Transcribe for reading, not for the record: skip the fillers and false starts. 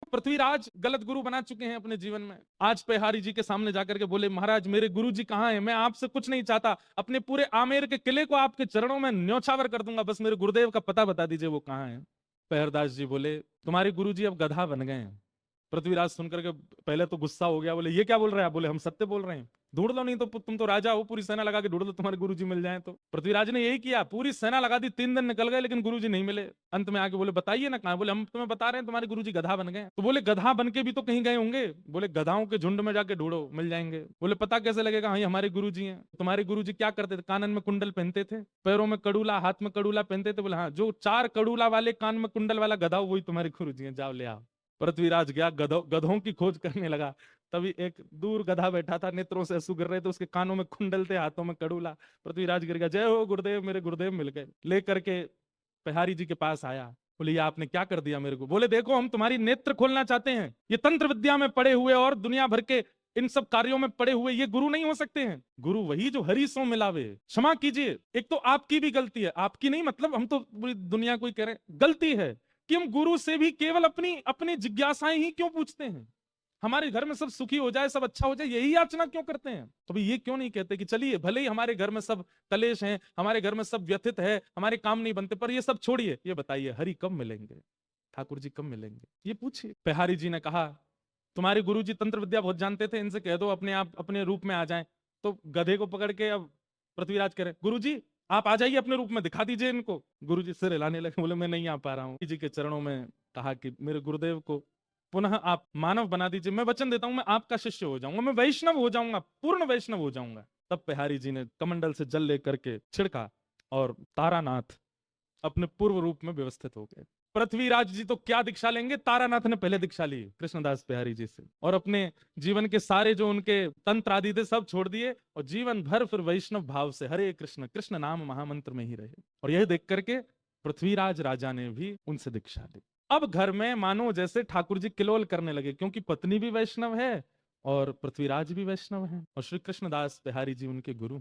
पृथ्वीराज गलत गुरु बना चुके हैं अपने जीवन में। आज पेहारी जी के सामने जाकर के बोले, महाराज मेरे गुरु जी कहाँ हैं? मैं आपसे कुछ नहीं चाहता, अपने पूरे आमेर के किले को आपके चरणों में न्यौछावर कर दूंगा, बस मेरे गुरुदेव का पता बता दीजिए वो कहाँ है। पेहरदास जी बोले, तुम्हारे गुरु जी अब गधा बन गए हैं। पृथ्वीराज सुनकर के पहले तो गुस्सा हो गया, बोले ये क्या बोल रहे हैं? बोले हम सत्य बोल रहे हैं, ढूंढ लो, नहीं तो तुम तो राजा हो, पूरी सेना लगा के ढूंढ लो, तुम्हारे गुरुजी मिल जाएं। तो पृथ्वीराज ने यही किया, पूरी सेना लगा दी, 3 दिन निकल गए लेकिन गुरुजी नहीं मिले। अंत में आके बोले बताइए ना कहां? बोले हम तुम्हें बता रहे हैं तुम्हारे गुरुजी गधा बन गए। तो बोले गधा बन के भी तो कहीं गए होंगे। बोले गधाओं के झुंड में जाके ढूंढो, मिल जाएंगे। बोले पता कैसे लगेगा? हाँ हमारे गुरुजी हैं। तुम्हारे गुरुजी क्या करते थे? कानन में कुंडल पहनते थे, पैरों में कड़ूला, हाथ में कड़ूला पहनते थे। बोले हाँ, जो 4 कड़ूला वाले कान में कुंडल वाला गधा वही तुम्हारे गुरुजी हैं, जाओ ले आओ। पृथ्वीराज गया, गधों की खोज करने लगा। तभी एक दूर गधा बैठा था, नेत्रों से आंसू गिर रहे थे, उसके कानों में कुंडल थे, हाथों में कड़ूला। पृथ्वीराज गिर गया, जय हो गुरुदेव, मेरे गुरुदेव मिल गए। लेकर के पेहारी जी के पास आया। बोले ये आपने क्या कर दिया मेरे को? बोले देखो हम तुम्हारी नेत्र खोलना चाहते हैं, ये तंत्र विद्या में पड़े हुए और दुनिया भर के इन सब कार्यों में पड़े हुए ये गुरु नहीं हो सकते हैं। गुरु वही जो हरि सो मिलावे। क्षमा कीजिए, एक तो आपकी भी गलती है, आपकी नहीं मतलब हम तो पूरी दुनिया को ही कह रहे हैं, गलती है कि हम गुरु से भी केवल अपनी अपनी जिज्ञासाएं ही क्यों पूछते हैं। हमारे घर में सब सुखी हो जाए, सब अच्छा हो जाए, यही याचना क्यों करते हैं? तो भाई ये क्यों नहीं कहते कि चलिए भले ही हमारे घर में सब कलेश हैं, हमारे घर में सब व्यथित है, हमारे काम नहीं बनते, पर ये सब छोड़िए, ये बताइए हरि कब मिलेंगे, ठाकुर जी कब मिलेंगे, ये पूछिए। पेहारी जी ने कहा तुम्हारे गुरु जी तंत्र विद्या बहुत जानते थे, इनसे कह दो अपने आप अपने रूप में आ जाएं। तो गधे को पकड़ के अब पृथ्वीराज कह रहे, गुरु जी आप आ जाइए अपने रूप में, दिखा दीजिए इनको। गुरु जी सिर हिलाने लगे, बोले मैं नहीं आ पा रहा हूँ। जी के चरणों में कहा कि मेरे गुरुदेव को पुनः आप मानव बना दीजिए, मैं वचन देता हूं मैं आपका शिष्य हो जाऊंगा, मैं वैष्णव हो जाऊंगा, पूर्ण वैष्णव हो जाऊंगा। तब पेहारी जी ने कमंडल से जल लेकर के छिड़का और तारानाथ अपने पूर्व रूप में व्यवस्थित हो गए। पृथ्वीराज जी तो क्या दीक्षा लेंगे, तारानाथ ने पहले दीक्षा ली कृष्णदास पेहारी जी से, और अपने जीवन के सारे जो उनके तंत्र आदि थे सब छोड़ दिए और जीवन भर फिर वैष्णव भाव से हरे कृष्ण कृष्ण नाम महामंत्र में ही रहे। और यह देख करके पृथ्वीराज राजा ने भी उनसे दीक्षा ली। अब घर में मानो जैसे ठाकुर जी किलोल करने लगे, क्योंकि पत्नी भी वैष्णव है और पृथ्वीराज भी वैष्णव है और श्री कृष्णदास बिहारी जी उनके गुरु।